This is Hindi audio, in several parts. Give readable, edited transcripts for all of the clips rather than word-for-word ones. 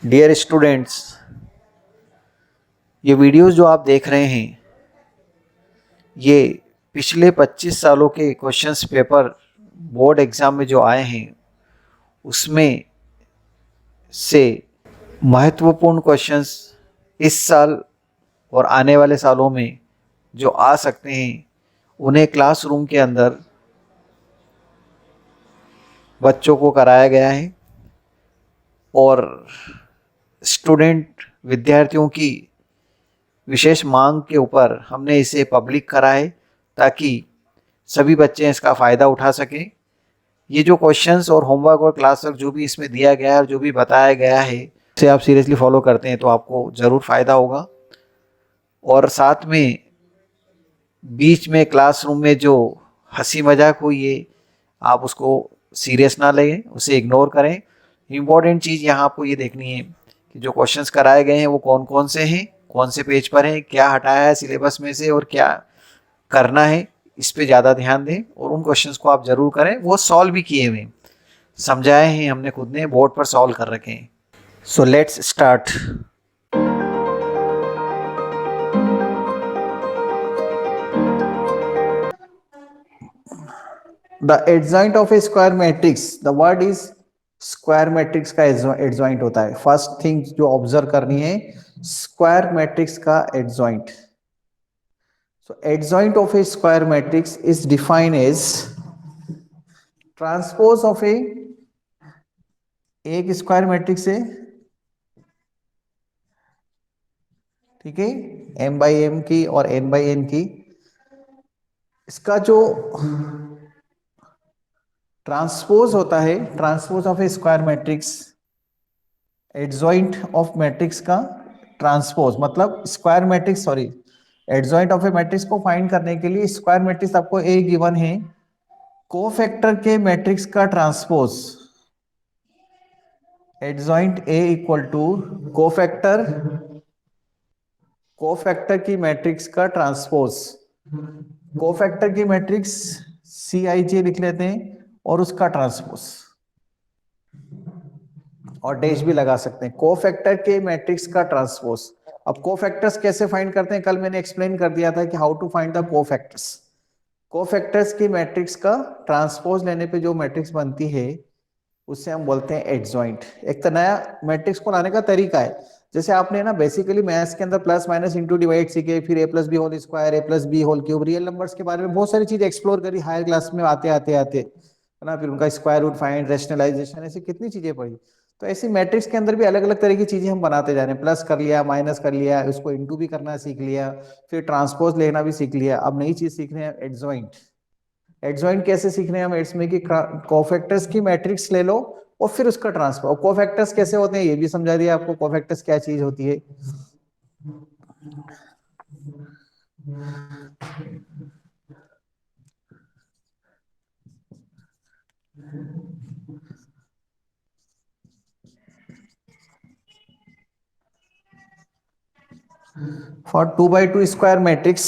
डियर स्टूडेंट्स, ये वीडियोस जो आप देख रहे हैं ये पिछले 25 सालों के क्वेश्चंस पेपर बोर्ड एग्ज़ाम में जो आए हैं उसमें से महत्वपूर्ण क्वेश्चंस इस साल और आने वाले सालों में जो आ सकते हैं उन्हें क्लासरूम के अंदर बच्चों को कराया गया है और स्टूडेंट विद्यार्थियों की विशेष मांग के ऊपर हमने इसे पब्लिक करा है ताकि सभी बच्चे इसका फ़ायदा उठा सकें। ये जो क्वेश्चंस और होमवर्क और क्लास वर्क जो भी इसमें दिया गया है और जो भी बताया गया है उसे आप सीरियसली फॉलो करते हैं तो आपको ज़रूर फ़ायदा होगा। और साथ में बीच में क्लासरूम में जो हंसी मजाक हुई है आप उसको सीरियस ना लें, उसे इग्नोर करें। इम्पॉर्टेंट चीज़ यहाँ आपको ये देखनी है कि जो क्वेश्चंस कराए गए हैं वो कौन कौन से हैं, कौन से पेज पर हैं, क्या हटाया है सिलेबस में से और क्या करना है, इस पे ज़्यादा ध्यान दें और उन क्वेश्चंस को आप ज़रूर करें। वो सॉल्व भी किए हुए समझाए हैं हमने, खुद ने बोर्ड पर सॉल्व कर रखे हैं। So let's start. The adjoint of a square matrix, the word is square matrix का एडजॉइंट होता है। फर्स्ट थिंग जो ऑब्जर्व करनी है, स्क्वायर मैट्रिक्स का adjoint. So adjoint of a square matrix is defined as transpose of A, एक स्क्वायर मैट्रिक्स है, ठीक है, m बाई एम की और n बाई एन की, इसका जो ट्रांसपोज होता है, transpose of a square matrix, adjoint of matrix का ट्रांसपोज मतलब square matrix, sorry, adjoint of a matrix को फाइंड करने के लिए स्क्वायर मैट्रिक्स आपको ए गिवन है, कोफैक्टर के मैट्रिक्स का transpose, adjoint A equal to cofactor, cofactor की मैट्रिक्स का ट्रांसपोज, कोफैक्टर की मैट्रिक्स सी आई जे लिख लेते हैं और उसका ट्रांसपोज, और डैश भी लगा सकते हैं, कोफैक्टर के मैट्रिक्स का ट्रांसपोज। अब कोफैक्टर्स कैसे फाइंड करते हैं, कल मैंने एक्सप्लेन कर दिया था कि how to find the cofactors. Cofactors की मैट्रिक्स का ट्रांसपोज लेने पे जो मैट्रिक्स बनती है उससे हम बोलते हैं एडजॉइंट। एक तो नया मैट्रिक्स को लाने का तरीका है, जैसे आपने ना बेसिकली मैथ्स के अंदर प्लस माइनस इंटू डिवाइड सीखे, फिर A plus B whole square, A plus B whole cube, real numbers के बारे में बहुत सारी चीज एक्सप्लोर करी हायर क्लास में आते आते आते, है ना, फिर उनका स्क्वायर रूट फाइंड, रेशनलाइजेशन, ऐसी कितनी चीजें पढ़ी। तो ऐसी मैट्रिक्स के अंदर भी अलग अलग तरह की चीजें हम बनाते जा रहे हैं, प्लस कर लिया, माइनस कर लिया, उसको इंटू भी करना सीख लिया, फिर ट्रांसपोज लेना भी सीख लिया। अब नई चीज सीख रहे हैं एडजॉइंट। एडजॉइंट कैसे सीख रहे हैं हम, इसमें कि कोफैक्टर्स की मैट्रिक्स ले लो और फिर उसका ट्रांसफर, और कोफैक्टर्स कैसे होते हैं ये भी समझा दिया आपको, कोफैक्टर्स क्या चीज होती है। फॉर 2 बाई 2 स्क्वायर मैट्रिक्स,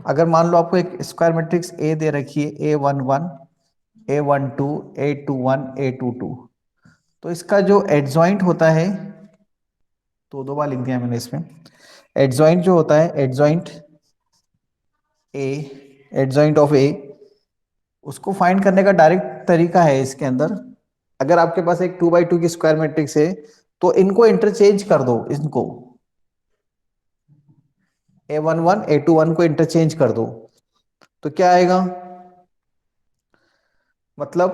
अगर मान लो आपको एक स्क्वायर मैट्रिक्स ए दे रखी है, A11, A12, A21, A22, तो इसका जो एडजॉइंट होता है, तो दो बार लिख दिया मैंने इसमें, एडजॉइंट जो होता है, एडजॉइंट ए, एडजॉइंट ऑफ ए, उसको फाइंड करने का डायरेक्ट तरीका है इसके अंदर। अगर आपके पास एक 2 बाई 2 की स्क्वायर मैट्रिक्स है तो इनको इंटरचेंज कर दो, इनको A11, A21 को इंटरचेंज कर दो, तो क्या आएगा, मतलब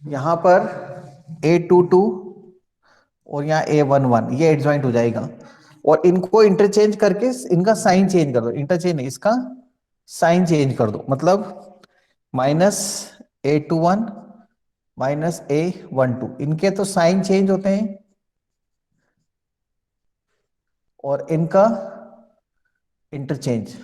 यहां पर A22 और यहाँ A11 ये एडजॉइंट हो जाएगा, और इनको इंटरचेंज करके इनका साइन चेंज कर दो, इंटरचेंज नहीं, इसका साइन चेंज कर दो, मतलब माइनस A21 माइनस A12, इनके तो साइन चेंज होते हैं और इनका इंटरचेंज।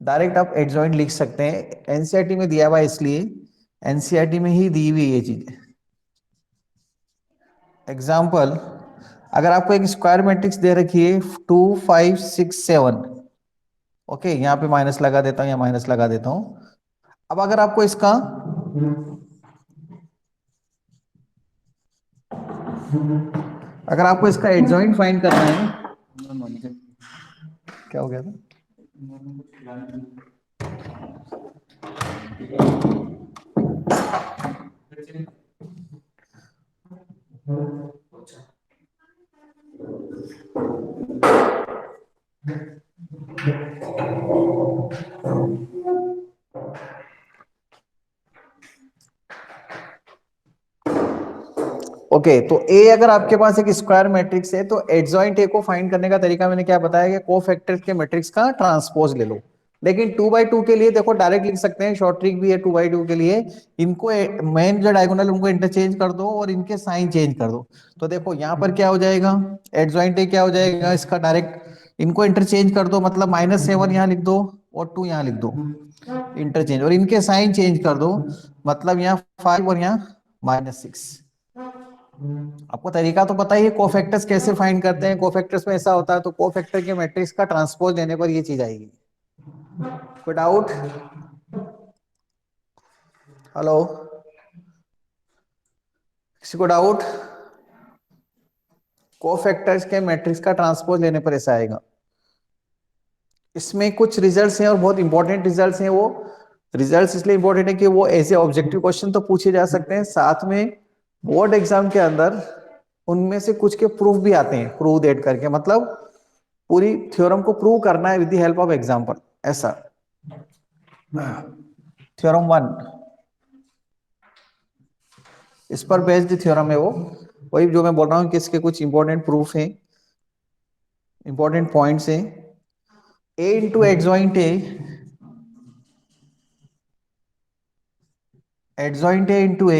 डायरेक्ट आप एडजॉइंट लिख सकते हैं, एनसीईआरटी में दिया हुआ है इसलिए, एनसीईआरटी में ही दी हुई है ये चीज। एग्जाम्पल, अगर आपको एक स्क्वायर मैट्रिक्स दे रखी है 2 5 6 7, ओके, यहाँ पे माइनस लगा देता हूँ, यहाँ माइनस लगा देता हूँ। अब अगर आपको इसका अगर आपको इसका एडजॉइंट फाइंड करना है, क्या हो गया था? ओके, तो ए अगर आपके पास एक स्क्वायर मैट्रिक्स है तो एडजॉइंट ए को फाइंड करने का तरीका मैंने क्या बताया कि कोफैक्टर्स के मैट्रिक्स का ट्रांसपोज ले लो। लेकिन 2 by 2 के लिए देखो डायरेक्ट लिख सकते हैं, शॉर्ट ट्रिक भी है 2 by 2 के लिए। इनको मेन जो डायगोनल उनको इंटरचेंज कर दो और इनके साइन चेंज कर दो। तो देखो यहाँ पर क्या हो जाएगा, एडजॉइंट ए क्या हो जाएगा इसका, डायरेक्ट इनको इंटरचेंज कर दो, मतलब -7 यहाँ लिख दो और 2 यहाँ लिख दो इंटरचेंज, और इनके साइन चेंज कर दो, मतलब यहाँ 5 और यहाँ -6। आपको तरीका तो पता ही है कोफैक्टर्स कैसे फाइंड करते हैं, कोफैक्टर्स में ऐसा होता है, तो कोफैक्टर के मैट्रिक्स का ट्रांसपोज लेने पर ये चीज आएगी। कोई डाउट? हेलो, किसी को डाउट? कोफैक्टर्स के मैट्रिक्स का ट्रांसपोज लेने पर ऐसा आएगा। इसमें कुछ रिजल्ट्स हैं और बहुत इंपॉर्टेंट रिजल्ट्स हैं। वो रिजल्ट्स इसलिए इंपॉर्टेंट है कि वो ऐसे ऑब्जेक्टिव क्वेश्चन तो पूछे जा सकते हैं, साथ में बोर्ड एग्जाम के अंदर उनमें से कुछ के प्रूफ भी आते हैं, प्रूव दैट करके, मतलब पूरी थ्योरम को प्रूव करना है with the help of example, ऐसा। थ्योरम 1 इस पर बेस्ड थ्योरम है वो, वही जो मैं बोल रहा हूँ कि इसके कुछ इंपॉर्टेंट प्रूफ हैं, इंपॉर्टेंट पॉइंट्स हैं। A into adjoint A into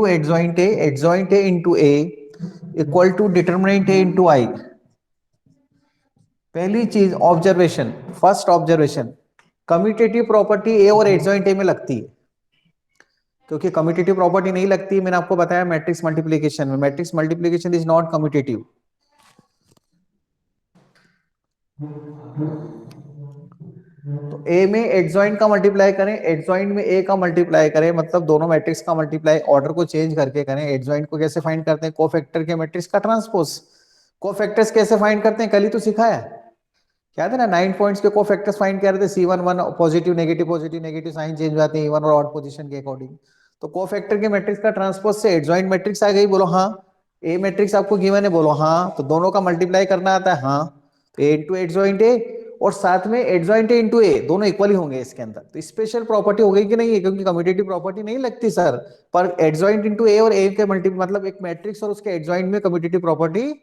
adjoint A into A equal to determinant A into I. पहली चीज observation, first observation, commutative property A और एडजॉइंट ए में लगती है, क्योंकि कम्यूटेटिव प्रॉपर्टी नहीं लगती, मैंने आपको बताया मैट्रिक्स मल्टीप्लिकेशन में, matrix multiplication is not commutative. तो ए में एडजॉइंट का मल्टीप्लाई करें, एडजॉइंट में ए का मल्टीप्लाई करें, मतलब दोनों मैट्रिक्स का मल्टीप्लाई ऑर्डर को चेंज करके करें। एडजॉइंट को कैसे फाइंड करते हैं, कोफैक्टर के मैट्रिक्स का ट्रांसपोज। कोफैक्टर्स कैसे फाइंड करते हैं, कल ही तो सिखाया, याद है ना, 9 पॉइंट्स के कोफैक्टर्स फाइंड कर रहे थे, C11 positive negative sign change हो जाते हैं इवन और ऑड पोजीशन के अकॉर्डिंग। तो कोफैक्टर के मैट्रिक्स का ट्रांसपोज से एडजॉइंट मैट्रिक्स आ गई, बोलो हाँ। ए मैट्रिक्स आपको गिवन है, बोलो हाँ, तो दोनों का मल्टीप्लाई करना आता है, हाँ। तो ए इंटू एडजॉइंट ए और साथ में एडजॉइंट ए इंटू ए, दोनों इक्वल ही होंगे इसके अंदर। तो स्पेशल प्रॉपर्टी हो गई कि नहीं है, क्योंकि कम्यूटेटिव प्रॉपर्टी नहीं लगती सर, पर एडजॉइंट इंटू ए और ए के मल्टी मतलब एक मैट्रिक्स और उसके एडजॉइंट में कम्यूटेटिव प्रॉपर्टी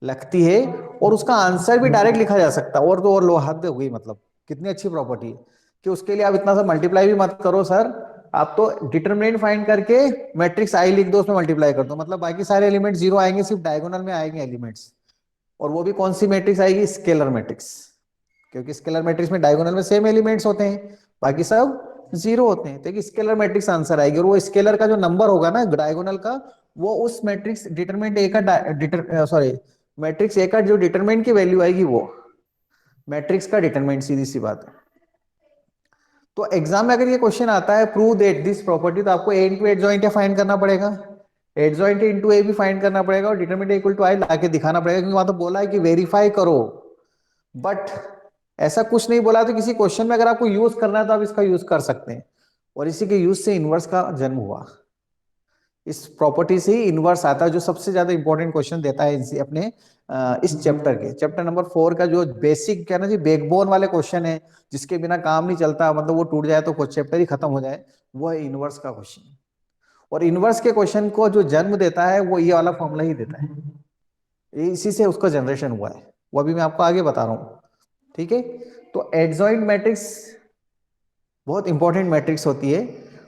लगती है, और उसका आंसर भी डायरेक्ट लिखा जा सकता है। और तो और लो हद हो गई, मतलब कितनी अच्छी प्रॉपर्टी है कि उसके लिए आप इतना सा मल्टीप्लाई भी मत करो सर, आप तो डिटरमिनेंट फाइंड करके मैट्रिक्स आई लिख दो, उसमें मल्टीप्लाई कर दो, मतलब बाकी सारे एलिमेंट जीरो आएंगे, सिर्फ डायगोनल में आएंगे एलिमेंट्स। और वो भी कौन सी मैट्रिक्स आएगी, स्केलर मैट्रिक्स, क्योंकि स्केलर मैट्रिक्स में डायगोनल में सेम एलिमेंट्स होते हैं, बाकी सब जीरो होते हैं, तो एक स्केलर मैट्रिक्स आंसर आएगी। और वो स्केलर का जो नंबर होगा ना डायगोनल का, वो उस मैट्रिक्स डिटरमिनेंट ए का सॉरी मैट्रिक्स ए का जो डिटरमिनेंट की वैल्यू आएगी, वो मैट्रिक्स का डिटरमिनेंट, सीधी सी बात है। तो एग्जाम में अगर ये क्वेश्चन आता है प्रूव दैट दिस प्रॉपर्टी, तो आपको ए इंटू एडजॉइंट ए फाइंड करना पड़ेगा, एडजॉइंट इंटू ए भी फाइंड करना पड़ेगा, और डिटरमिनेंट इक्वल टू आई लाके दिखाना पड़ेगा, क्योंकि वहां तो बोला है कि वेरीफाई करो, बट ऐसा कुछ नहीं बोला। तो किसी क्वेश्चन में अगर आपको यूज करना है तो आप इसका यूज कर सकते हैं, और इसी के यूज से इनवर्स का जन्म हुआ। इस प्रॉपर्टी से ही इनवर्स आता है, जो सबसे ज्यादा इंपॉर्टेंट क्वेश्चन देता है इनसे अपने इस चैप्टर के, चैप्टर नंबर 4 का जो बेसिक क्या ना जी, बैकबोन वाले क्वेश्चन है, जिसके बिना काम नहीं चलता, मतलब वो टूट जाए तो चैप्टर ही खत्म हो जाए, वो है इनवर्स का क्वेश्चन। और इनवर्स के क्वेश्चन को जो जन्म देता है वो ये वाला फॉर्मूला ही देता है, इसी से उसका जनरेशन हुआ है, वो अभी मैं आपको आगे बता रहा हूँ, ठीक है। तो एडजॉइंट मैट्रिक्स बहुत इंपॉर्टेंट मैट्रिक्स होती है,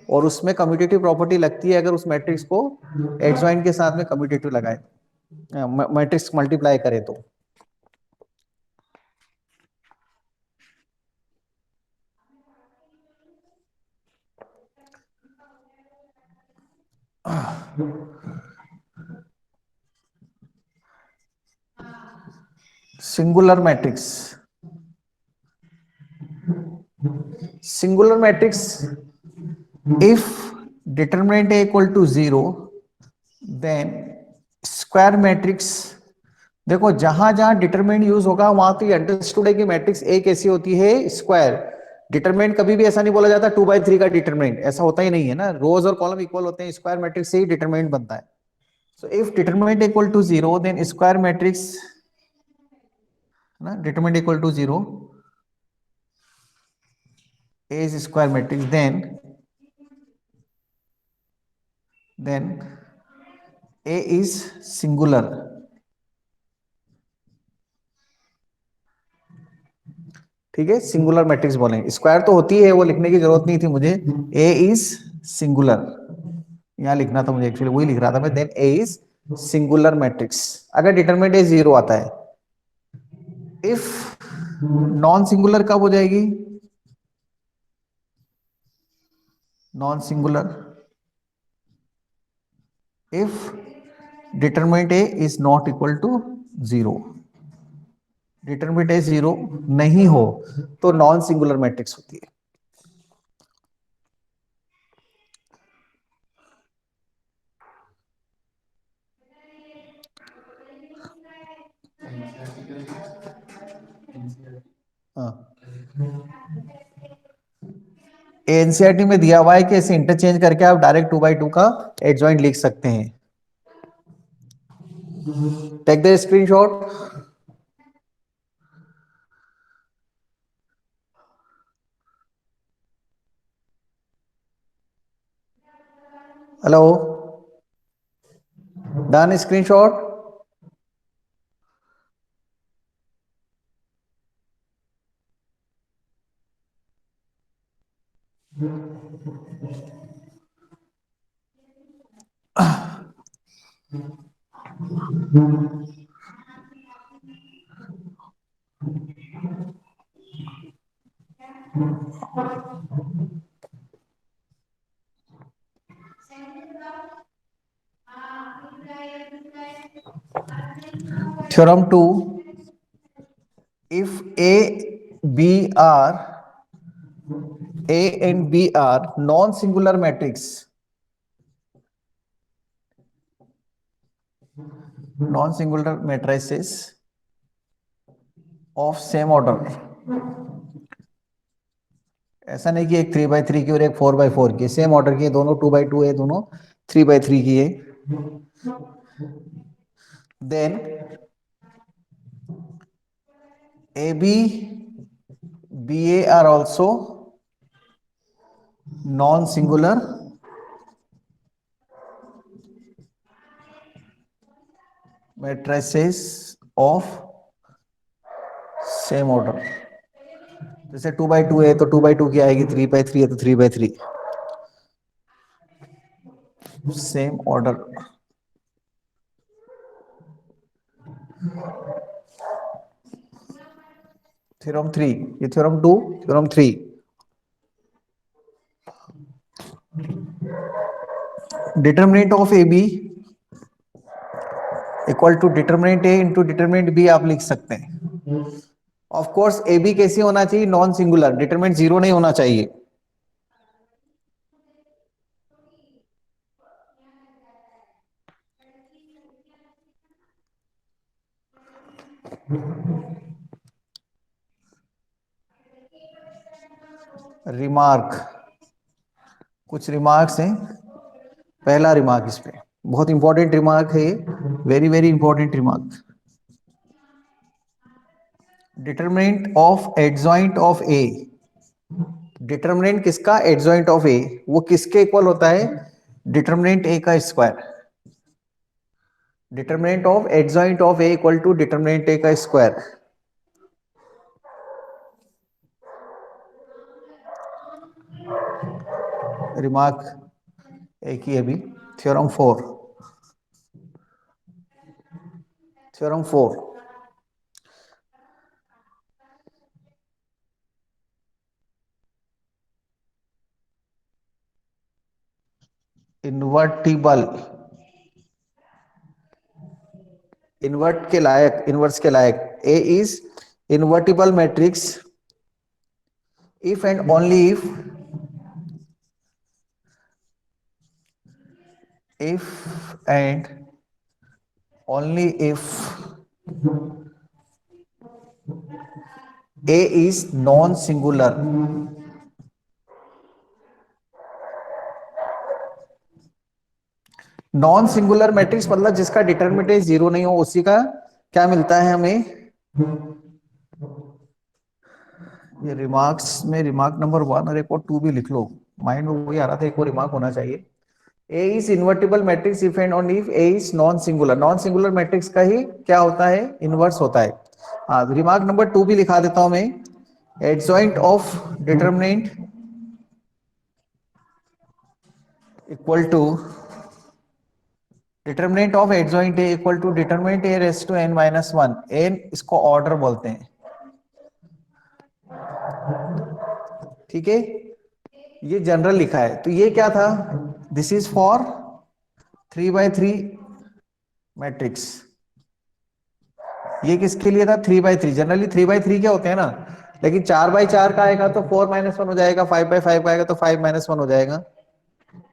और उसमें कम्यूटेटिव प्रॉपर्टी लगती है अगर उस मैट्रिक्स को एडजॉइंट के साथ में कम्यूटेटिव लगाए, मैट्रिक्स मल्टीप्लाई करे तो। Singular matrix, singular matrix, if determinant A equal to 0, then square matrix. देखो जहां जहां डिटरमिनेंट यूज होगा वहां तो अंडरस्टूड है कि मैट्रिक्स ए कैसी होती है, स्क्वायर। डिटरमिनेंट कभी भी ऐसा नहीं बोला जाता 2/3 का डिटरमिनेंट, ऐसा होता ही नहीं है ना, रोज और कॉलम इक्वल होते हैं, स्क्वायर मैट्रिक्स से ही डिटरमिनेंट बनता है। So if determinant equal to 0, then square matrix ना, determinant equal to 0, A is square matrix, then A is singular। ठीक है, सिंगुलर मैट्रिक्स बोलेंगे, स्क्वायर तो होती है, वो लिखने की जरूरत नहीं थी मुझे। ए इज सिंगुलर, यहां लिखना था मुझे, एक्चुअली वही लिख रहा था मैं। Then A is singular matrix अगर डिटरमिनेंट ए 0 आता है। इफ नॉन सिंगुलर कब हो जाएगी? Non singular if determinant A is not equal to 0। Determinant A 0 नहीं हो तो नॉन सिंगुलर मैट्रिक्स होती है। हाँ, एनसीईआरटी में दिया हुआ है कि इसे इंटरचेंज करके आप डायरेक्ट 2/2 का एडजॉइंट लिख सकते हैं। Take the screenshot. Hello, done screenshot. Theorem 2, if A and B are non-singular matrix, non-singular matrices of same order, ऐसा नहीं कि एक 3/3 की और एक 4/4 की, सेम ऑर्डर की, दोनों 2/2 है, दोनों 3/3 की है। Then AB BA are also non-singular matrices of same order. जैसे 2/2 है तो 2/2 की आएगी, 3/3 है तो 3/3, सेम ऑर्डर। थ्योरम 3, ये theorem 2, theorem 3। Determinant of A B equal to determinant A into determinant B आप लिख सकते हैं। ऑफ कोर्स ए बी कैसे होना चाहिए? नॉन सिंगुलर, डिटरमिनेंट 0 नहीं होना चाहिए। रिमार्क, कुछ रिमार्क्स हैं। पहला रिमार्क इस पे बहुत इंपॉर्टेंट रिमार्क है, very very important remark. Determinant of adjoint of A, determinant किसका? एडजॉइंट ऑफ ए, वो किसके इक्वल होता है? डिटरमिनेंट ए का square. Determinant of adjoint of A equal to determinant A का स्क्वायर। रिमार्क एक ही अभी। थ्योरम 4, थ्योरम 4, इन्वर्टिबल, इन्वर्ट के लायक, इनवर्स के लायक। A is invertible matrix if and only if and only if A is non singular, non singular matrix मतलब जिसका डिटरमिनेंट जीरो नहीं हो, उसी का क्या मिलता है हमें। ये रिमार्क्स में रिमार्क नंबर 1 और एक और 2 भी लिख लो, माइंड में वही आ रहा था, एक और रिमार्क होना चाहिए। A is invertible matrix if and only if A is non singular, non singular matrix का ही क्या होता है, इनवर्स होता है। हाँ, रिमार्क नंबर 2 भी लिखा देता हूं मैं, adjoint of determinant equal to determinant of adjoint A equal to determinant A raise to n minus one, n इसको ऑर्डर बोलते हैं, ठीक है। ये जनरल लिखा है, तो ये क्या था, दिस इज फॉर 3/3 मैट्रिक्स। ये किसके लिए था, 3/3, जनरली 3/3 क्या होते हैं ना, लेकिन 4/4 का आएगा तो 4-1 हो जाएगा, 5/5 का आएगा तो 5-1 हो जाएगा।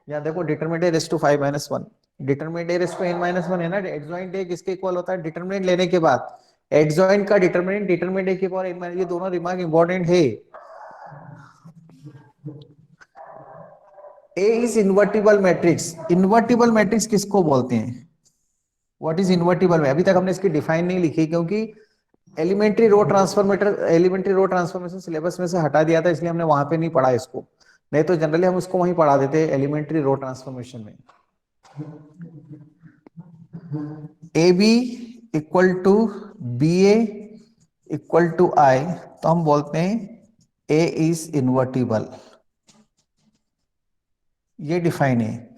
यहाँ देखो determinant A raise to 5-1, determinant A raise to n-1 है ना, एडजॉइंट ए किसके इक्वल होता है, डिटरमिनेंट लेने के बाद एडजॉइंट का डिटरमिनेंट, डिटरमिनेंट ए की पावर n-, ये दोनों रिमार्क इंपॉर्टेंट है। A is invertible matrix, invertible matrix किसको बोलते हैं, व्हाट इज इन्वर्टिबल में, अभी तक हमने इसकी डिफाइन नहीं लिखी क्योंकि एलिमेंट्री रो ट्रांसफॉर्मेशन सिलेबस में से हटा दिया था, इसलिए हमने वहां पे नहीं पढ़ा इसको, नहीं तो जनरली हम उसको वहीं पढ़ा देते एलिमेंट्री रो ट्रांसफॉर्मेशन में। A B equal to B A equal to I, तो हम बोलते हैं ए इज इन्वर्टिबल, ये डिफाइन है।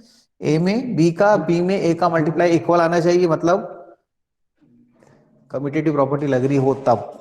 ए में बी का बी में ए का मल्टीप्लाई इक्वल आना चाहिए, मतलब कम्यूटेटिव प्रॉपर्टी लग रही हो तब,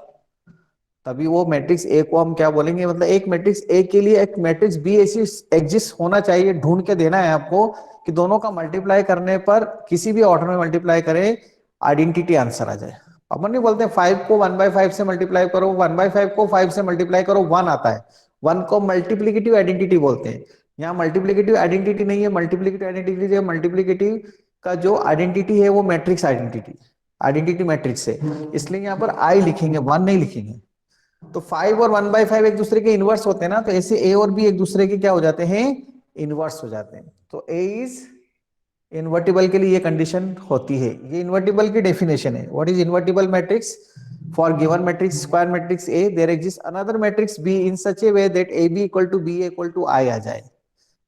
तभी वो मैट्रिक्स ए को हम क्या बोलेंगे, मतलब एक मैट्रिक्स ए के लिए एक मैट्रिक्स बी ऐसी एग्जिस्ट होना चाहिए, ढूंढ के देना है आपको कि दोनों का मल्टीप्लाई करने पर किसी भी ऑर्डर में मल्टीप्लाई करें, आइडेंटिटी आंसर आ जाए। अपन नहीं बोलते 5 को 1/5 से मल्टीप्लाई करो, 1/5 को 5 से मल्टीप्लाई करो 1 आता है, 1 को मल्टीप्लीकेटिव आइडेंटिटी बोलते हैं। यहाँ मल्टीप्लीकेटिव आइडेंटिटी नहीं है, मल्टीप्लीकेटिव आइडेंटिटी जो मल्टीप्लीकेटिव का जो आइडेंटिटी है वो मैट्रिक्स आइडेंटिटी, आइडेंटिटी मैट्रिक्स है, इसलिए यहाँ पर आई लिखेंगे, 1 नहीं लिखेंगे। तो 5 और 1/5 एक दूसरे के इनवर्स होते हैं ना, तो ऐसे ए और बी एक दूसरे के क्या हो जाते हैं, इनवर्स हो जाते हैं। तो ए इज इन्वर्टिबल के लिए ये कंडीशन होती है, ये इन्वर्टिबल की डेफिनेशन है। What is invertible matrix, for given matrix square matrix A there exist another matrix B in such a way that A B equal to B equal to I आ जाए।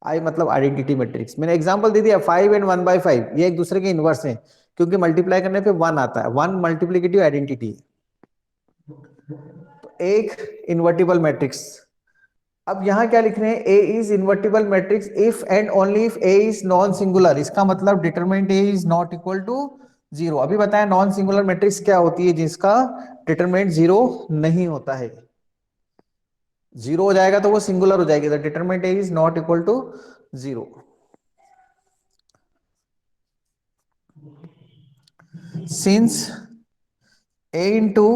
आई मतलब आइडेंटिटी मैट्रिक्स, मैंने एग्जांपल दे दिया 5 एंड 1/5 ये एक दूसरे के इनवर्स हैं, क्योंकि मल्टीप्लाई करने पे 1 आता है, 1 मल्टीप्लिकेटिव आइडेंटिटी, एक इन्वर्टिबल मैट्रिक्स। अब यहां क्या लिख रहे हैं, A is invertible matrix if and only if A is non singular, इसका मतलब determinant A is not equal to 0। अभी बताया नॉन सिंगुलर मैट्रिक्स क्या होती है, जिसका डिटरमिनेंट 0 नहीं होता है, 0 हो जाएगा तो वो सिंगुलर हो जाएगी, the determinant A is not equal to 0। Since A into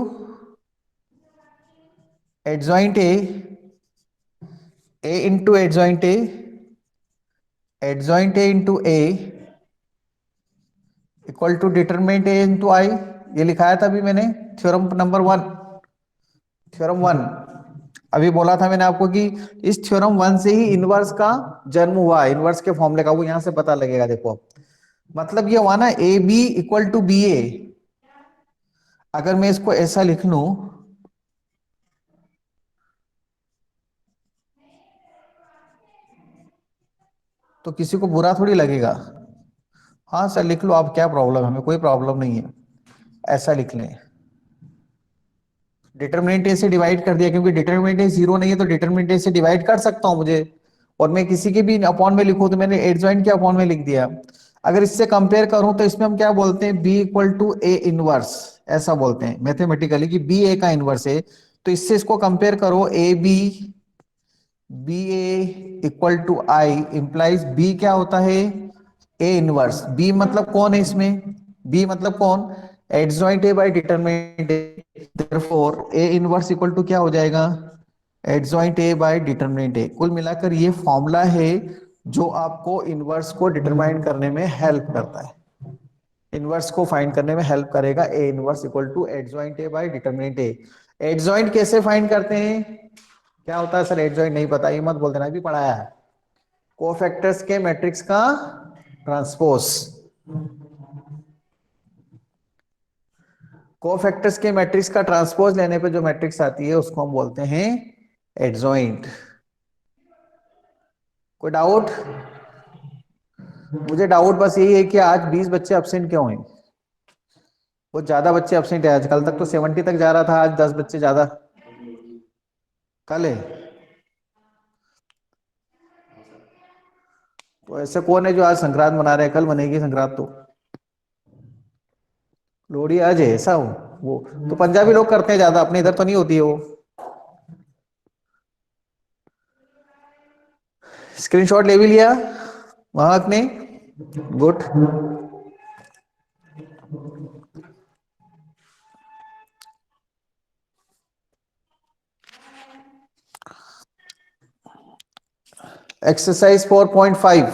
adjoint A into adjoint A into A equal to determinant A into I, ये लिखाया था अभी मैंने, थ्योरम नंबर 1, थ्योरम 1 अभी बोला था मैंने आपको कि इस थ्योरम 1 से ही इनवर्स का जन्म हुआ, इनवर्स के फॉर्मूले का, वो यहां से पता लगेगा। देखो मतलब ये हुआ ना, A B equal to B A, अगर मैं इसको ऐसा लिख लूं तो किसी को बुरा थोड़ी लगेगा। हाँ सर लिख लो आप, क्या प्रॉब्लम है, हमें कोई प्रॉब्लम नहीं है, ऐसा लिख लें। डिटरमिनेंट ए से डिवाइड कर दिया, क्योंकि डिटरमिनेंट ए 0 नहीं है तो डिटरमिनेंट ए से डिवाइड कर सकता हूं मुझे, और मैं किसी के भी अपॉन में लिखूं तो मैंने एडजॉइंट के अपॉन में लिख दिया। अगर इससे कंपेयर करूं तो इसमें हम क्या बोलते हैं, B equal to A inverse, ऐसा बोलते हैं मैथमेटिकली कि बी ए का इनवर्स है। तो इससे इसको कंपेयर करो, A B B A equal to I implies B क्या होता है, ए इनवर्स। बी मतलब कौन है इसमें, बी मतलब कौन, adjoint A by determinant A, therefore A inverse equal to क्या हो जाएगा, adjoint A by determinant A. कुल मिलाकर ये फॉर्मूला है जो आपको इनवर्स को डिटरमाइन करने में हेल्प करता है, इनवर्स को फाइंड करने में हेल्प करेगा। A inverse equal to adjoint A by determinant A. Adjoint कैसे फाइंड करते हैं, क्या होता है सर एडजॉइंट नहीं पता, ये मत बोल देना, भी पढ़ाया है। कोफैक्टर्स के मैट्रिक्स का ट्रांसपोज, कोफैक्टर्स के मैट्रिक्स का ट्रांसपोज लेने पे जो मैट्रिक्स आती है उसको हम बोलते हैं एडजॉइंट। कोई डाउट? मुझे डाउट बस यही है कि आज 20 बच्चे एब्सेंट क्यों हैं? बहुत ज्यादा बच्चे एब्सेंट है आज, कल तक तो 70 तक जा रहा था, आज 10 बच्चे ज्यादा। कल है तो ऐसे कौन है जो आज संक्रांत मना रहे हैं, कल बनेगी संक्रांत तो। लोहड़ी आज है ऐसा हो, वो तो पंजाबी लोग करते हैं ज्यादा, अपने इधर तो नहीं होती है वो। स्क्रीनशॉट ले भी लिया वहां ने? Good. Exercise 4.5,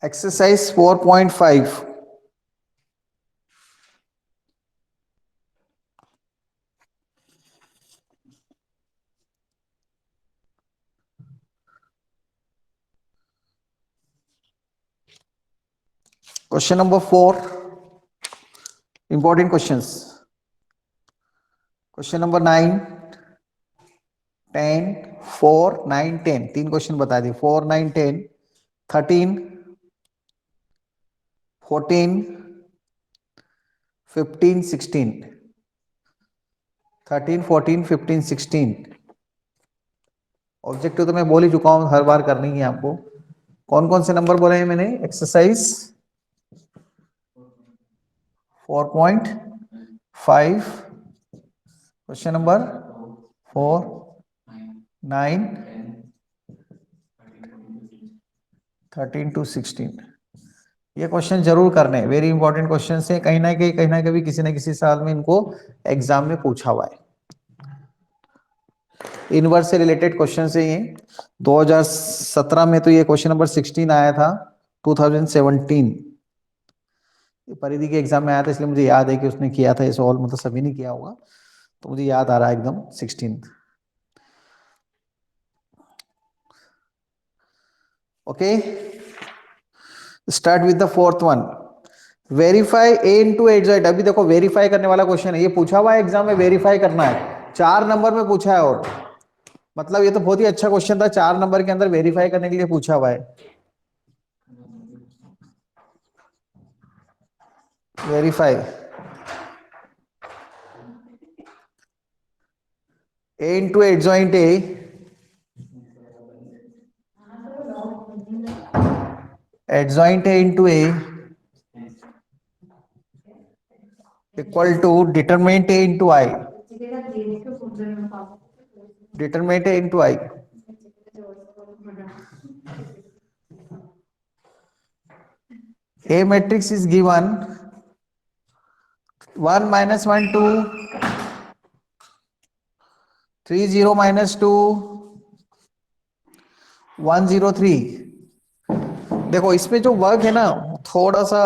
exercise 4.5। Question number 4, important questions. Question number 9, 10, 4, 9, 10, तीन क्वेश्चन बता दिए। 4, 9, 10, 13, 14, 15, 16, 13, 14, 15, 16। ऑब्जेक्टिव तो मैं बोल ही चुका हूं, हर बार करनी है आपको। कौन कौन से नंबर बोले हैं मैंने? Exercise 4.5, question number 4, 9, 13 to 16। ये क्वेश्चन जरूर करने, वेरी इंपॉर्टेंट क्वेश्चन है, कहीं ना कहीं किसी ना किसी साल में इनको एग्जाम में पूछा हुआ है। इनवर्स से रिलेटेड क्वेश्चन है ये। 2017 में तो ये क्वेश्चन नंबर 16 आया था, 2017 परिधि के एग्जाम में आया था, इसलिए मुझे याद है कि उसने किया था ये सॉल्व, मतलब सभी ने किया होगा, तो मुझे याद आ रहा है एकदम 16। Okay, start with the fourth one. Verify A into at Z. अभी देखो वेरीफाई करने वाला क्वेश्चन है, ये पूछा हुआ है एग्जाम में, वेरीफाई करना है, 4 नंबर में पूछा है। और मतलब ये तो बहुत ही अच्छा क्वेश्चन था, 4 नंबर के अंदर वेरीफाई करने के लिए पूछा हुआ है। Verify A into adjoint A adjoint A into A equal to determinant A into I, determinant A into I. A matrix is given 1 minus 1 2, 3 0 minus 2, 1 0 3। देखो इसमें जो वर्क है ना थोड़ा सा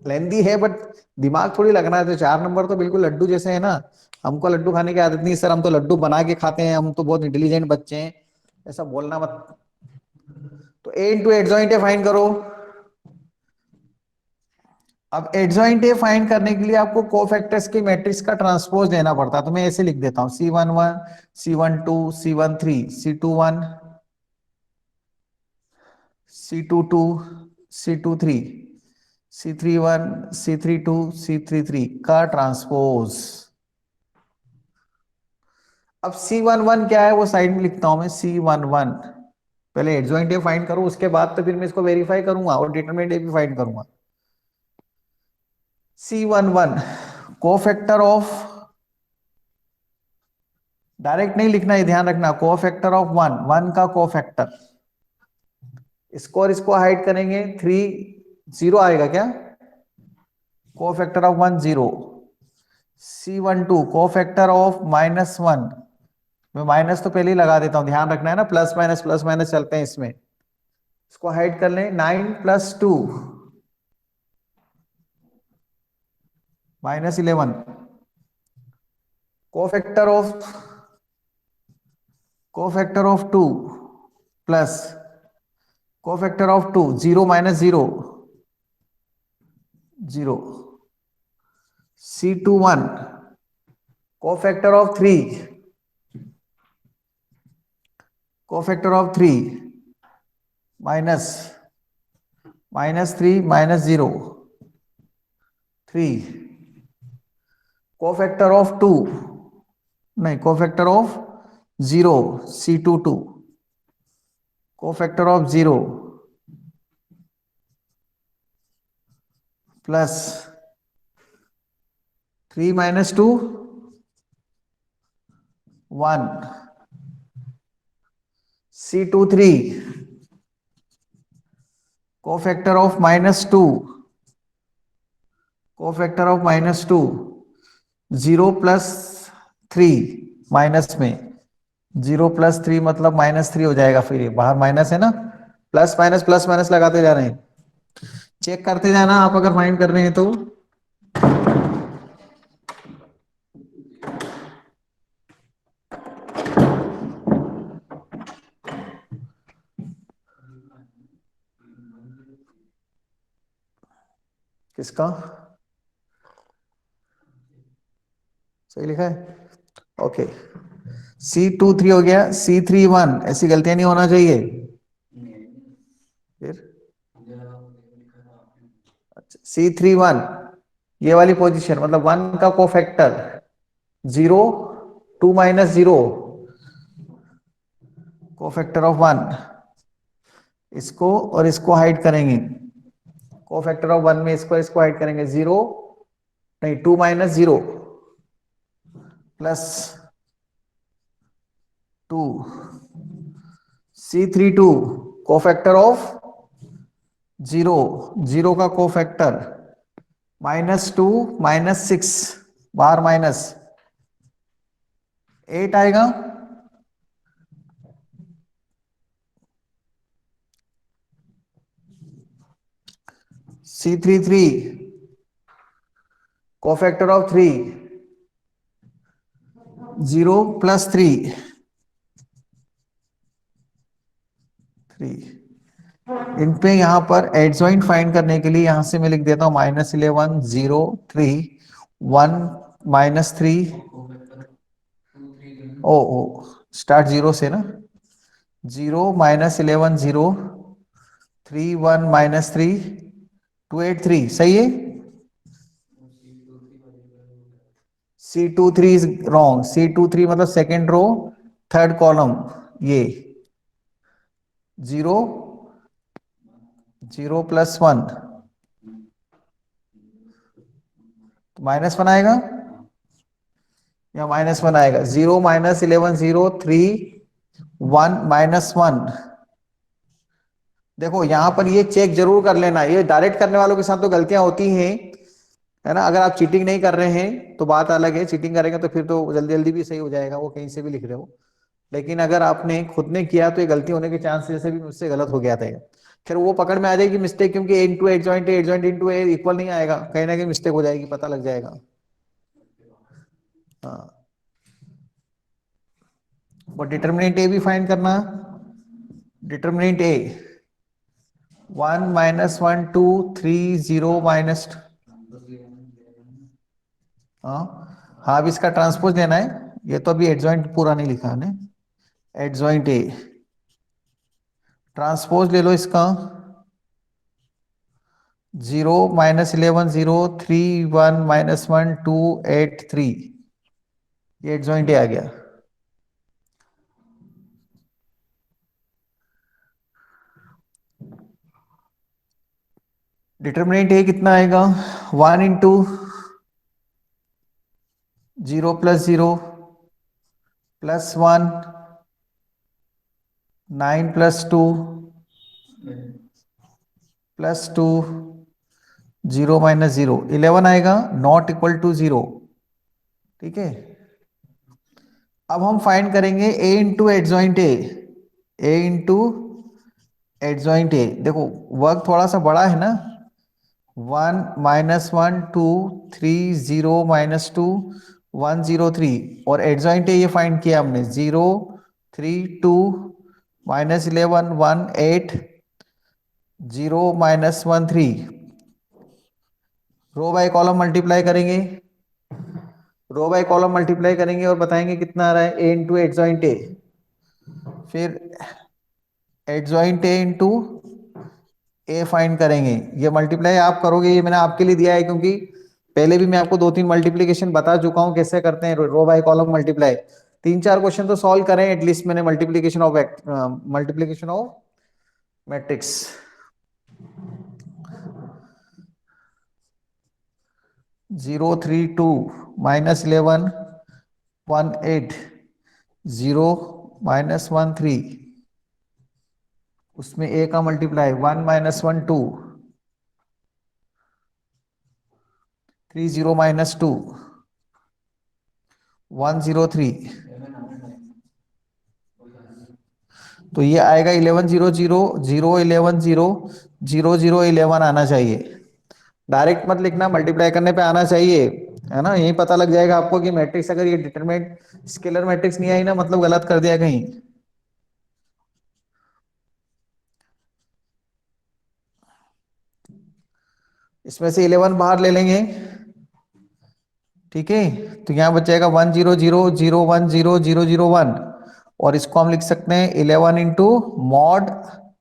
लेंदी है, बट दिमाग थोड़ी लगना है। तो 4 नंबर तो बिल्कुल लड्डू जैसे है ना, हमको लड्डू खाने की आदत नहीं सर, हम तो लड्डू बना के खाते हैं, हम तो बहुत इंटेलिजेंट बच्चे हैं, ऐसा बोलना मत। तो ए इंटू एडजॉइंट ए फाइंड करो। अब एडजॉइंट ए फाइंड करने के लिए आपको कोफैक्टर्स के मैट्रिक्स का ट्रांसपोज लेना पड़ता है, तो मैं ऐसे लिख देता हूं C11, C12, C13, C21, C22, C23, C31, C32, C33 का ट्रांसपोज। अब C11 क्या है वो साइड में लिखता हूं मैं, C11। पहले एडजॉइंट ए फाइंड करूं, उसके बाद तो फिर मैं इसको वेरीफाई करूंगा और डिटरमिनेंट ए भी फाइंड करूंगा। C11 कोफैक्टर ऑफ डायरेक्ट नहीं लिखना, ये ध्यान रखना, कोफैक्टर ऑफ वन, वन का कोफैक्टर, इसको और इसको हाइड करेंगे, 3 0 आएगा क्या, cofactor of 1 0, C12 cofactor of -1, मैं माइनस तो पहले ही लगा देता हूं, ध्यान रखना है ना, प्लस माइनस चलते हैं इसमें, इसको हाइड कर लें, 9 + 2 -11, cofactor of 2 plus cofactor of 2, 0 - 0 0, C21 cofactor of 3, cofactor of 3 minus -3 -0 3, cofactor of 2, नहीं cofactor of 0, C22 cofactor of 0 plus 3 - 2 1, C23 cofactor of -2, cofactor of -2 0 + 3 minus में, 0 + 3 मतलब -3 हो जाएगा, फिर ये बाहर माइनस है ना, प्लस माइनस लगाते जा रहे हैं, चेक करते जाना आप अगर माइंड कर रहे हैं तो। किसका सही लिखा है, ओके, C23 हो गया, C31, ऐसी गलतियां नहीं होना चाहिए, फिर अच्छा C31 ये वाली पोजीशन मतलब 1 का कोफैक्टर 0, 2 - 0 कोफैक्टर ऑफ 1, इसको और इसको हाइड करेंगे, कोफैक्टर ऑफ 1 में इसको हाइड करेंगे, 0 नहीं 2 - 0 प्लस 2, C32 कोफैक्टर ऑफ 0, 0 का कोफैक्टर -2 -6 बाहर -8 आएगा, C33 कोफैक्टर ऑफ 3 0 + 3 इन पे यहां पर एडजॉइंट फाइंड करने के लिए यहां से मैं लिख देता हूं -11 0 3 1 -3, ओ स्टार्ट 0 से ना, 0 -11 0 3 1 -3 2 8 3 सही है, C23 इज रॉन्ग, C23 मतलब सेकेंड रो थर्ड कॉलम, ये 0 0 + 1 -1 आएगा या -1 आएगा, 0 -11 0 3 1 -1, देखो यहां पर ये चेक जरूर कर लेना, ये डायरेक्ट करने वालों के साथ तो गलतियां होती हैं, है ना, अगर आप चीटिंग नहीं कर रहे हैं तो बात अलग है, चीटिंग करेंगे तो फिर तो जल्दी जल्दी भी सही हो जाएगा, वो कहीं से भी लिख रहे हो, लेकिन अगर आपने खुद ने किया तो ये गलती होने के चांस जैसे भी मुझसे गलत हो गया था ये। फिर वो पकड़ में आ जाएगी मिस्टेक, क्योंकि ए into add joint into A equal नहीं आएगा, कहीं ना कहीं मिस्टेक हो जाएगी, पता लग जाएगा। हाँ, वो डिटर्मिनेंट ए भी फाइंड करना, डिटर्मिनेंट ए 1 -1 2 3 0 माइनस, हाँ हाँ, अब इसका ट्रांसपोज लेना है, ये तो अभी एडजॉइंट पूरा नहीं लिखा है, एडजॉइंट ए ट्रांसपोज ले लो इसका, 0 -11 0 3 1 -1 2 8 3, ये एडजॉइंट ए आ गया। डिटर्मिनेंट ए कितना आएगा, 1 × 0 + 0 +1, 9 + 2, +2, 0 - 0, 11 आएगा, नॉट इक्वल टू 0। ठीक है, अब हम फाइंड करेंगे A into adjoint A. A into adjoint A, देखो वर्क थोड़ा सा बड़ा है ना। 1 -1 2 3 0 -2 1 0 3, और एडजॉइंट ये फाइंड किया हमने 0 3 2 -11 1 8 0 -1 3। रो बाय कॉलम मल्टीप्लाई करेंगे, रो बाय कॉलम मल्टीप्लाई करेंगे और बताएंगे कितना आ रहा है, ए इंटू एडजॉइंट ए। फिर adjoint A into A find करेंगे। ये मल्टीप्लाई आप करोगे, ये मैंने आपके लिए दिया है क्योंकि पहले भी मैं आपको 2-3 मल्टीप्लीकेशन बता चुका हूं कैसे करते हैं रो बाय कॉलम मल्टीप्लाई। 3-4 क्वेश्चन तो सॉल्व करें एटलीस्ट मैंने, मल्टीप्लीकेशन ऑफ मैट्रिक्स। 0 3 2 -11 1 8 0 -1 3, उसमें ए का मल्टीप्लाई 1 -1 2 3 0 -2 1 0 3। तो ये आएगा 11 0 0 0 11 0 0 0 11 आना चाहिए। डायरेक्ट मत लिखना, मल्टीप्लाई करने पे आना चाहिए, है ना। यही पता लग जाएगा आपको कि मैट्रिक्स अगर ये डिटरमिनेंट स्केलर मैट्रिक्स नहीं आई ना, मतलब गलत कर दिया कहीं। इसमें से 11 बाहर ले लेंगे, ठीक है। तो यहां बच जाएगा 1 0 0 0 1 0 0 0 1, और इसको हम लिख सकते हैं 11 इंटू मॉड,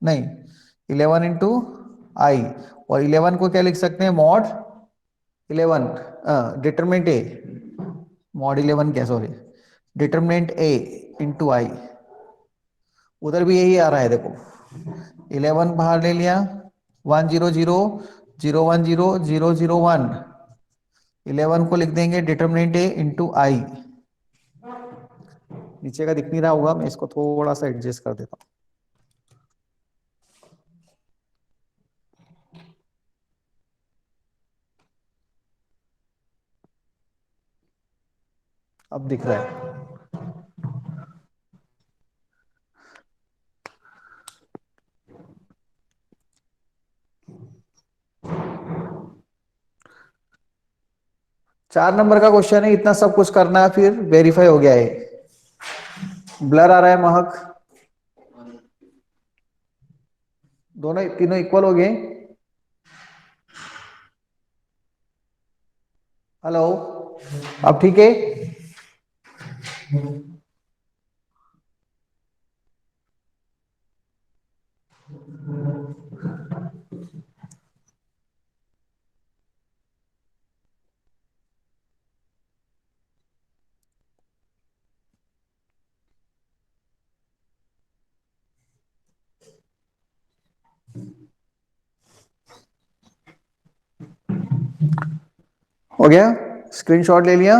नहीं 11 इंटू आई, और 11 को क्या लिख सकते हैं, मॉड 11, डिटरमिनेंट ए, मॉड 11 क्या, सॉरी, डिटरमिनेंट ए इंटू आई। उधर भी यही आ रहा है देखो, 11 बाहर ले लिया, 1 0 0 0 1 0 0 0 1, 11 को लिख देंगे डिटरमिनेंट ए इंटू आई। नीचे का दिख नहीं रहा होगा, मैं इसको थोड़ा सा एडजस्ट कर देता हूं। अब दिख रहा है। चार नंबर का क्वेश्चन है, इतना सब कुछ करना है फिर वेरीफाई हो गया है। ब्लर आ रहा है महक, दोनों तीनों इक्वल हो गए। हेलो, अब ठीक है। हो गया, स्क्रीनशॉट ले लिया।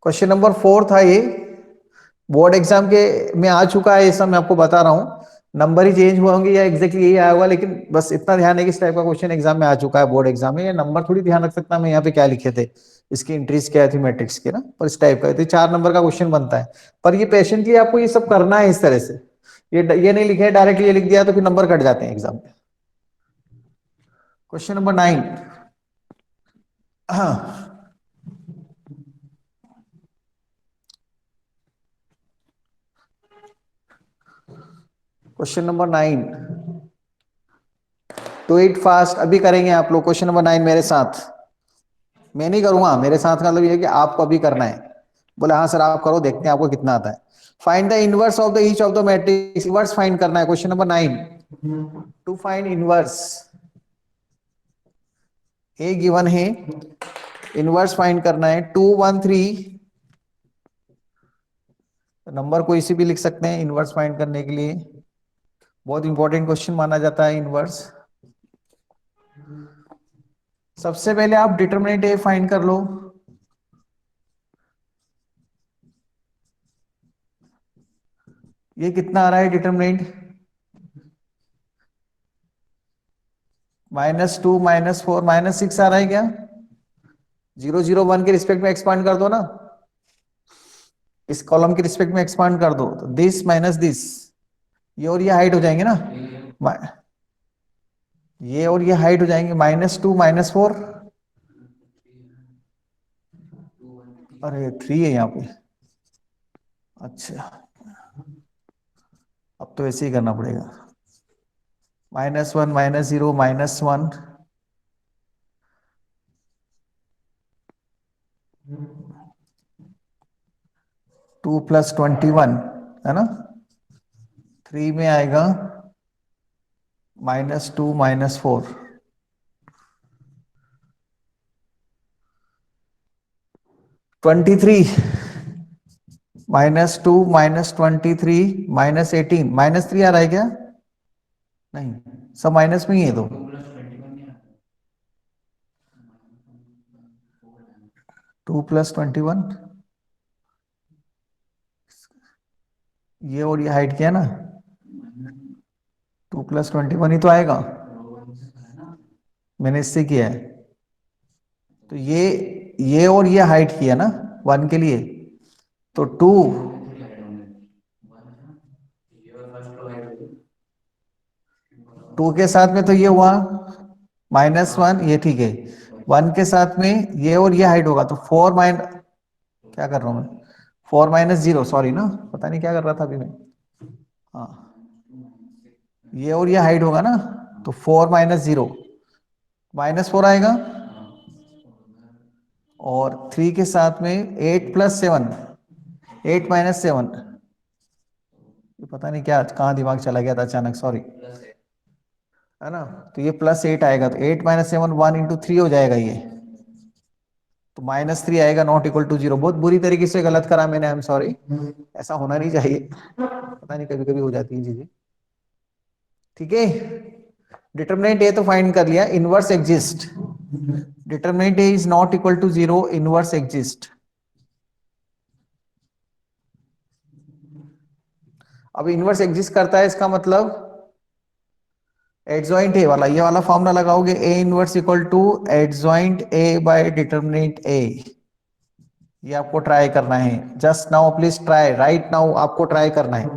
क्वेश्चन नंबर 4 था ये, बोर्ड एग्जाम के में आ चुका है, ये सब मैं आपको बता रहा हूँ। नंबर ही चेंज हुए होंगे या एग्जैक्टली यही आया होगा, लेकिन बस इतना ध्यान है कि इस टाइप का क्वेश्चन एग्जाम में आ चुका है बोर्ड एग्जाम में। ये नंबर थोड़ी ध्यान रख सकता मैं यहाँ पे क्या लिखे थे, इसकी एंट्रीज क्या थी मैट्रिक्स के ना, पर इस टाइप का तो 4 नंबर का क्वेश्चन बनता है। पर ये पेशेंटली आपको ये सब करना है इस तरह से, ये नहीं लिखे डायरेक्टली ये लिख दिया तो फिर नंबर कट जाते हैं एग्जाम में। क्वेश्चन नंबर 9, हाँ question number 9, do it fast अभी करेंगे आप लोग। क्वेश्चन नंबर 9 मेरे साथ, मैं नहीं करूंगा, मेरे साथ का मतलब ये है कि आपको अभी करना है। बोले हाँ सर आप करो, देखते हैं आपको कितना आता है। Find the inverse of the each of the matrix, inverse find करना है। Question number 9, to find inverse, A given है, इनवर्स फाइंड करना है 2 1 3, नंबर कोई सी भी लिख सकते हैं इनवर्स फाइंड करने के लिए। बहुत इंपॉर्टेंट क्वेश्चन माना जाता है इनवर्स। सबसे पहले आप डिटरमिनेंट ए फाइंड कर लो। ये कितना आ रहा है डिटरमिनेंट? -2 -4 -6 आ रहा है क्या? 0 0 1 के रिस्पेक्ट में एक्सपांड कर दो ना, इस कॉलम के रिस्पेक्ट में एक्सपांड कर दो, तो दिस माइनस दिस, ये और ये हाइट हो जाएंगे ना, ये और ये हाइट हो जाएंगे, -2 -4, अरे 3 है यहाँ पे। अच्छा, अब तो ऐसे ही करना पड़ेगा, -1 -0 -1, 2 + 21 है ना, 3 में आएगा -2 -4, 23, -2 -23 -18, -3 आ रहा है क्या? नहीं, सब माइनस में ही है तो। 2 + 21, ये और ये हाइट किया ना, 2 + 21 ही तो आएगा, मैंने इससे किया है, तो ये और ये हाइट किया ना 1 के लिए, तो 2, 2 के साथ में तो ये हुआ -1, ये ठीक है, 1 के साथ में ये और ये हाइट होगा, तो 4 क्या कर रहा हूं मैं, 4 -0, सॉरी ना, पता नहीं क्या कर रहा था अभी मैं। हाँ, ये और ये हाइट होगा ना, तो 4 -0 -4 आएगा, और 3 के साथ में 8 + 7, 8 -7, पता नहीं क्या कहाँ दिमाग चला गया था अचानक, सॉरी, है ना, तो ये +8 आएगा, तो 8 -7 1 × 3 हो जाएगा ये, तो -3 आएगा, नॉट इक्वल टू 0। बहुत बुरी तरीके से गलत करा मैंने, आई एम सॉरी, ऐसा होना नहीं चाहिए, पता नहीं कभी कभी हो जाती है चीजें। ठीक है, डिटरमिनेंट ए तो फाइंड कर लिया, inverse exist, determinant A is not equal to 0, inverse exist. अब इनवर्स एग्जिस्ट करता है, इसका मतलब एडजॉइंट ए वाला, ये वाला फॉर्मूला लगाओगे, A inverse equal to adjoint A by determinant A, ये आपको ट्राई करना है, just now please try, right now आपको ट्राई करना है।